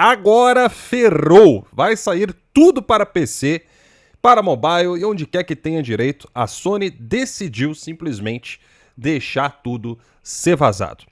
Agora ferrou! Vai sair tudo para PC, para mobile e onde quer que tenha direito. A Sony decidiu simplesmente deixar tudo ser vazado.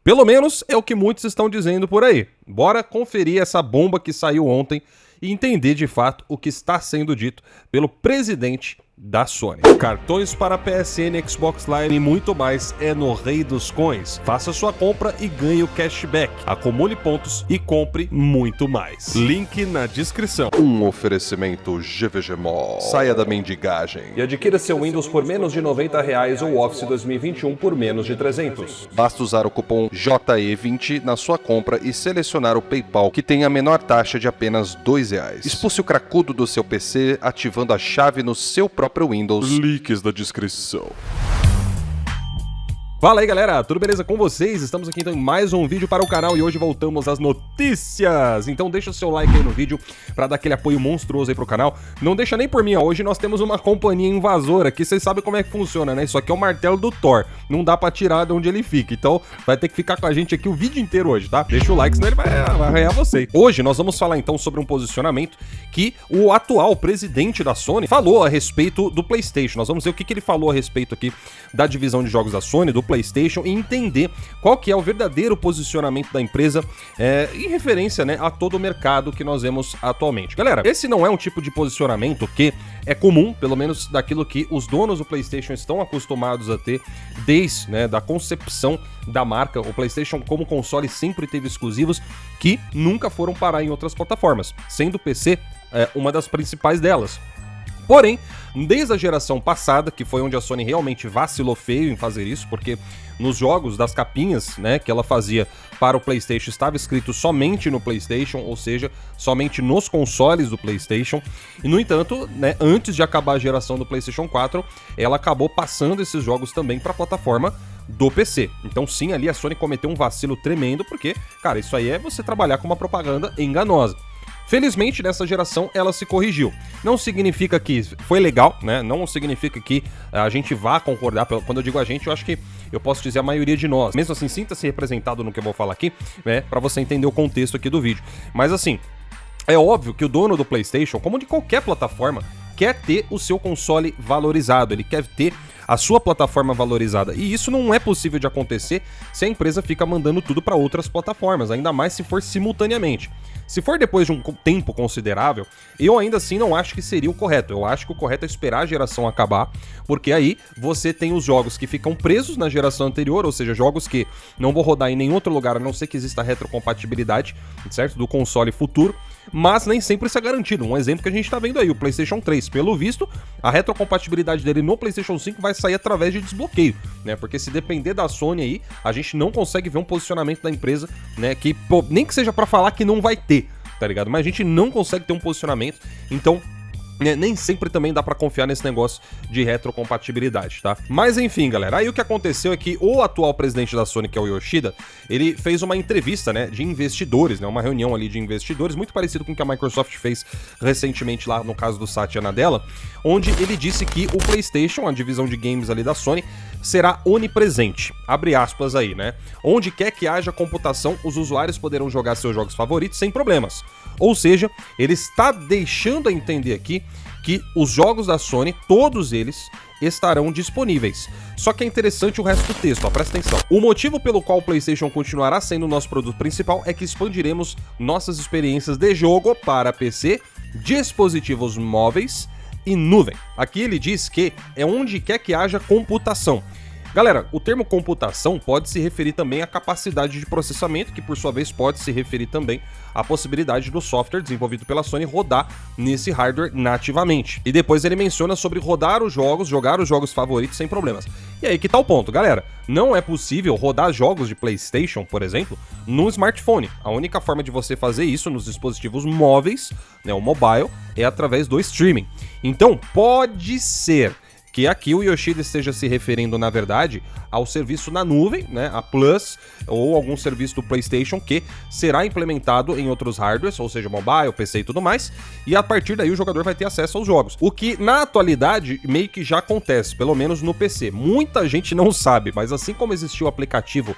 Pelo menos é o que muitos estão dizendo por aí. Bora conferir essa bomba que saiu ontem e entender de fato o que está sendo dito pelo presidente da Sony. Cartões para PSN, Xbox Live e muito mais é no Rei dos Coins. Faça sua compra e ganhe o cashback. Acumule pontos e compre muito mais. Link na descrição. Um oferecimento GVG Mall. Saia da mendigagem E adquira seu Windows por menos de R$90 ou Office 2021 por menos de 300. Basta usar o cupom JE20 na sua compra e selecionar o PayPal, que tem a menor taxa de apenas R$2. Expulse o cracudo do seu PC ativando a chave no seu próprio Windows. Links da descrição. Fala aí galera, tudo beleza com vocês? Estamos aqui então em mais um vídeo para o canal e hoje voltamos às notícias. Então deixa o seu like aí no vídeo para dar aquele apoio monstruoso aí pro canal. Não deixa nem por mim, ó. Hoje nós temos uma companhia invasora que vocês sabem como é que funciona, né? Isso aqui é o martelo do Thor, não dá pra tirar de onde ele fica. Então vai ter que ficar com a gente aqui o vídeo inteiro hoje, tá? Deixa o like, senão ele vai arranhar você. Hoje nós vamos falar então sobre um posicionamento que o atual presidente da Sony falou a respeito do PlayStation. Nós vamos ver o que ele falou a respeito aqui da divisão de jogos da Sony, do PlayStation, e entender qual que é o verdadeiro posicionamento da empresa em referência, né, a todo o mercado que nós vemos atualmente. Galera, esse não é um tipo de posicionamento que é comum, pelo menos daquilo que os donos do PlayStation estão acostumados a ter desde, né, da concepção da marca. O PlayStation como console sempre teve exclusivos que nunca foram parar em outras plataformas, sendo o PC uma das principais delas. Porém, desde a geração passada, que foi onde a Sony realmente vacilou feio em fazer isso, porque nos jogos das capinhas, né, que ela fazia para o PlayStation, estava escrito somente no PlayStation, ou seja, somente nos consoles do PlayStation. E, no entanto, né, antes de acabar a geração do PlayStation 4, ela acabou passando esses jogos também para a plataforma do PC. Então, sim, ali a Sony cometeu um vacilo tremendo, porque, cara, isso aí é você trabalhar com uma propaganda enganosa. Felizmente, nessa geração, ela se corrigiu. Não significa que foi legal, né? Não significa que a gente vá concordar. Quando eu digo a gente, eu acho que eu posso dizer a maioria de nós. Mesmo assim, sinta-se representado no que eu vou falar aqui, né? Pra você entender o contexto aqui do vídeo. Mas assim, é óbvio que o dono do PlayStation, como de qualquer plataforma, quer ter o seu console valorizado. Ele quer ter a sua plataforma valorizada. E isso não é possível de acontecer se a empresa fica mandando tudo para outras plataformas, ainda mais se for simultaneamente. Se for depois de um tempo considerável, eu ainda assim não acho que seria o correto. Eu acho que o correto é esperar a geração acabar, porque aí você tem os jogos que ficam presos na geração anterior, ou seja, jogos que não vão rodar em nenhum outro lugar, a não ser que exista retrocompatibilidade, certo? Do console futuro, mas nem sempre isso é garantido. Um exemplo que a gente tá vendo aí, o PlayStation 3. Pelo visto, a retrocompatibilidade dele no PlayStation 5 vai sair através de desbloqueio, né? Porque se depender da Sony aí, a gente não consegue ver um posicionamento da empresa, né? Que, pô, nem que seja pra falar que não vai ter, tá ligado? Mas a gente não consegue ter um posicionamento, então nem sempre também dá pra confiar nesse negócio de retrocompatibilidade, tá? Mas enfim, galera, aí o que aconteceu é que o atual presidente da Sony, que é o Yoshida, ele fez uma entrevista, né, de investidores, né, uma reunião ali de investidores, muito parecido com o que a Microsoft fez recentemente lá no caso do Satya Nadella, onde ele disse que o PlayStation, a divisão de games ali da Sony, será onipresente, abre aspas aí, né? Onde quer que haja computação, os usuários poderão jogar seus jogos favoritos sem problemas. Ou seja, ele está deixando a entender aqui que os jogos da Sony, todos eles, estarão disponíveis. Só que é interessante o resto do texto, ó, presta atenção. O motivo pelo qual o PlayStation continuará sendo o nosso produto principal é que expandiremos nossas experiências de jogo para PC, dispositivos móveis e nuvem. Aqui ele diz que é onde quer que haja computação. Galera, o termo computação pode se referir também à capacidade de processamento, que por sua vez pode se referir também à possibilidade do software desenvolvido pela Sony rodar nesse hardware nativamente. E depois ele menciona sobre rodar os jogos, jogar os jogos favoritos sem problemas. E aí que tá o ponto, galera. Não é possível rodar jogos de PlayStation, por exemplo, no smartphone. A única forma de você fazer isso nos dispositivos móveis, né, o mobile, é através do streaming. Então, pode ser que aqui o Yoshida esteja se referindo, na verdade, ao serviço na nuvem, né, a Plus, ou algum serviço do PlayStation que será implementado em outros hardwares, ou seja, mobile, PC e tudo mais, e a partir daí o jogador vai ter acesso aos jogos. O que, na atualidade, meio que já acontece, pelo menos no PC. Muita gente não sabe, mas assim como existiu o aplicativo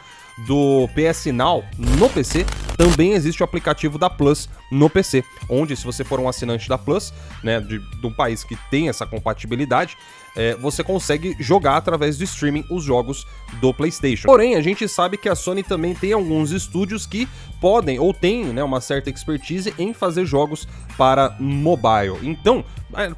do PS Now no PC, também existe o aplicativo da Plus no PC, onde se você for um assinante da Plus, né, de um país que tem essa compatibilidade, você consegue jogar através do streaming os jogos do PlayStation. Porém, a gente sabe que a Sony também tem alguns estúdios que podem ou têm, né, uma certa expertise em fazer jogos para mobile. Então,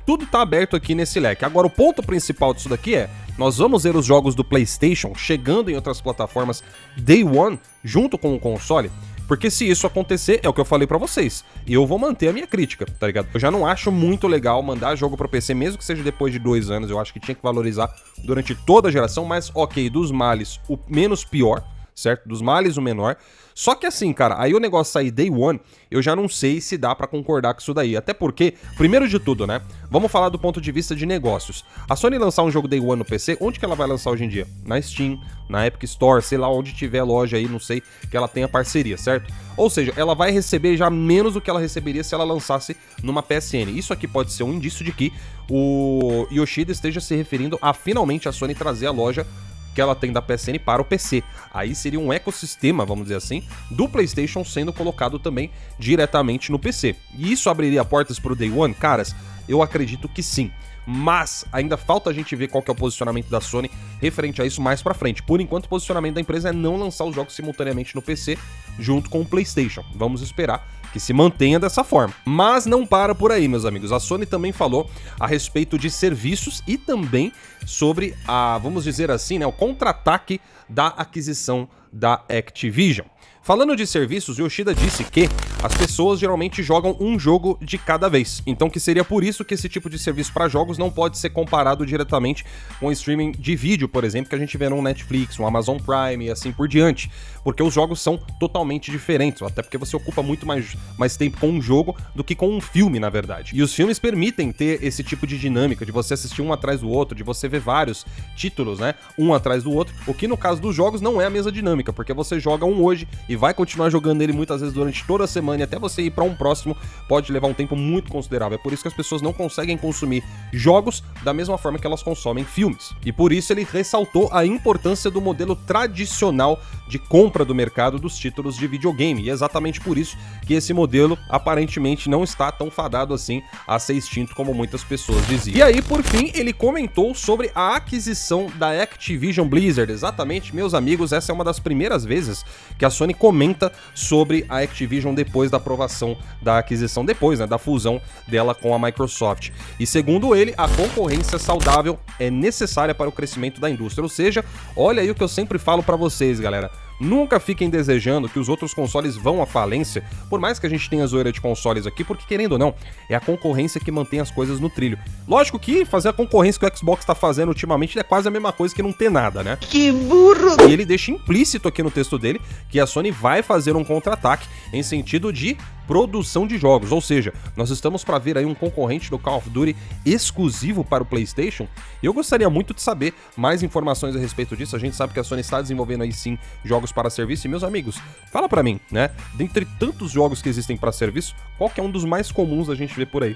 tudo tá aberto aqui nesse leque. Agora, o ponto principal disso daqui é: nós vamos ver os jogos do PlayStation chegando em outras plataformas Day One junto com o console. Porque se isso acontecer, é o que eu falei pra vocês, eu vou manter a minha crítica, tá ligado? Eu já não acho muito legal mandar jogo pro PC, mesmo que seja depois de 2 anos, eu acho que tinha que valorizar durante toda a geração, mas ok, dos males, o menos pior, certo? Dos males, o menor. Só que assim, cara, aí o negócio sair Day One, eu já não sei se dá pra concordar com isso daí. Até porque, primeiro de tudo, né? Vamos falar do ponto de vista de negócios. A Sony lançar um jogo Day One no PC, onde que ela vai lançar hoje em dia? Na Steam, na Epic Store, sei lá onde tiver loja aí, não sei, que ela tenha parceria, certo? Ou seja, ela vai receber já menos do que ela receberia se ela lançasse numa PSN. Isso aqui pode ser um indício de que o Yoshida esteja se referindo a finalmente a Sony trazer a loja que ela tem da PSN para o PC. Aí seria um ecossistema, vamos dizer assim, do PlayStation sendo colocado também diretamente no PC. E isso abriria portas para o Day One? Caras, eu acredito que sim. Mas ainda falta a gente ver qual que é o posicionamento da Sony referente a isso mais pra frente. Por enquanto, o posicionamento da empresa é não lançar os jogos simultaneamente no PC junto com o PlayStation. Vamos esperar que se mantenha dessa forma. Mas não para por aí, meus amigos. A Sony também falou a respeito de serviços e também sobre vamos dizer assim, né, o contra-ataque da aquisição da Activision. Falando de serviços, Yoshida disse que as pessoas geralmente jogam um jogo de cada vez, então que seria por isso que esse tipo de serviço para jogos não pode ser comparado diretamente com o streaming de vídeo, por exemplo, que a gente vê no Netflix, no Amazon Prime e assim por diante, porque os jogos são totalmente diferentes, até porque você ocupa muito mais tempo com um jogo do que com um filme, na verdade. E os filmes permitem ter esse tipo de dinâmica, de você assistir um atrás do outro, de você ver vários títulos, né, um atrás do outro, o que no caso dos jogos não é a mesma dinâmica, porque você joga um hoje e vai continuar jogando ele muitas vezes durante toda a semana, e até você ir para um próximo pode levar um tempo muito considerável. É por isso que as pessoas não conseguem consumir jogos da mesma forma que elas consomem filmes. E por isso ele ressaltou a importância do modelo tradicional de compra do mercado dos títulos de videogame. E é exatamente por isso que esse modelo aparentemente não está tão fadado assim a ser extinto como muitas pessoas diziam. E aí, por fim, ele comentou sobre a aquisição da Activision Blizzard. Exatamente, meus amigos, essa é uma das primeiras vezes que a Sony comenta sobre a Activision depois da aprovação da aquisição, depois, né, da fusão dela com a Microsoft. E segundo ele, a concorrência saudável é necessária para o crescimento da indústria. Ou seja, olha aí o que eu sempre falo para vocês, galera. Nunca fiquem desejando que os outros consoles vão à falência, por mais que a gente tenha zoeira de consoles aqui, porque querendo ou não, é a concorrência que mantém as coisas no trilho. Lógico que fazer a concorrência que o Xbox tá fazendo ultimamente é quase a mesma coisa que não ter nada, né? Que burro! E ele deixa implícito aqui no texto dele que a Sony vai fazer um contra-ataque em sentido de produção de jogos, ou seja, nós estamos para ver aí um concorrente do Call of Duty exclusivo para o PlayStation, e eu gostaria muito de saber mais informações a respeito disso. A gente sabe que a Sony está desenvolvendo aí sim jogos para serviço, e meus amigos, fala para mim, né, dentre tantos jogos que existem para serviço, qual que é um dos mais comuns a gente ver por aí?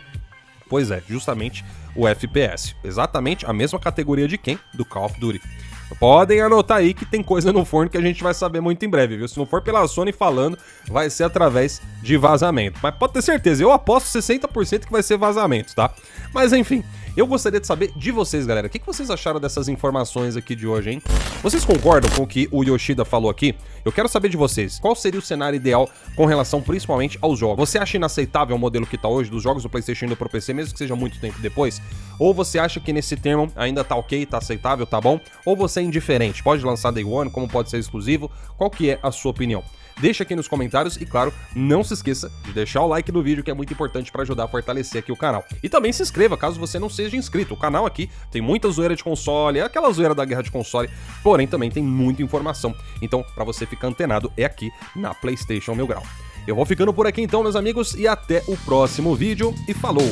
Pois é, justamente o FPS, exatamente a mesma categoria de quem? Do Call of Duty. Podem anotar aí que tem coisa no forno que a gente vai saber muito em breve, viu? Se não for pela Sony falando, vai ser através de vazamento. Mas pode ter certeza, eu aposto 60% que vai ser vazamento, tá? Mas enfim, eu gostaria de saber de vocês, galera. O que vocês acharam dessas informações aqui de hoje, hein? Vocês concordam com o que o Yoshida falou aqui? Eu quero saber de vocês. Qual seria o cenário ideal com relação principalmente aos jogos? Você acha inaceitável o modelo que tá hoje dos jogos do PlayStation indo pro PC, mesmo que seja muito tempo depois? Ou você acha que nesse termo ainda tá ok, tá aceitável, tá bom? Ou você é indiferente? Pode lançar Day One, como pode ser exclusivo? Qual que é a sua opinião? Deixa aqui nos comentários e, claro, não se esqueça de deixar o like no vídeo, que é muito importante para ajudar a fortalecer aqui o canal. E também se inscreva, caso você não seja inscrito. O canal aqui tem muita zoeira de console, é aquela zoeira da guerra de console, porém também tem muita informação. Então, para você ficar antenado, é aqui na PlayStation Mil Grau. Eu vou ficando por aqui então, meus amigos, e até o próximo vídeo, e falou!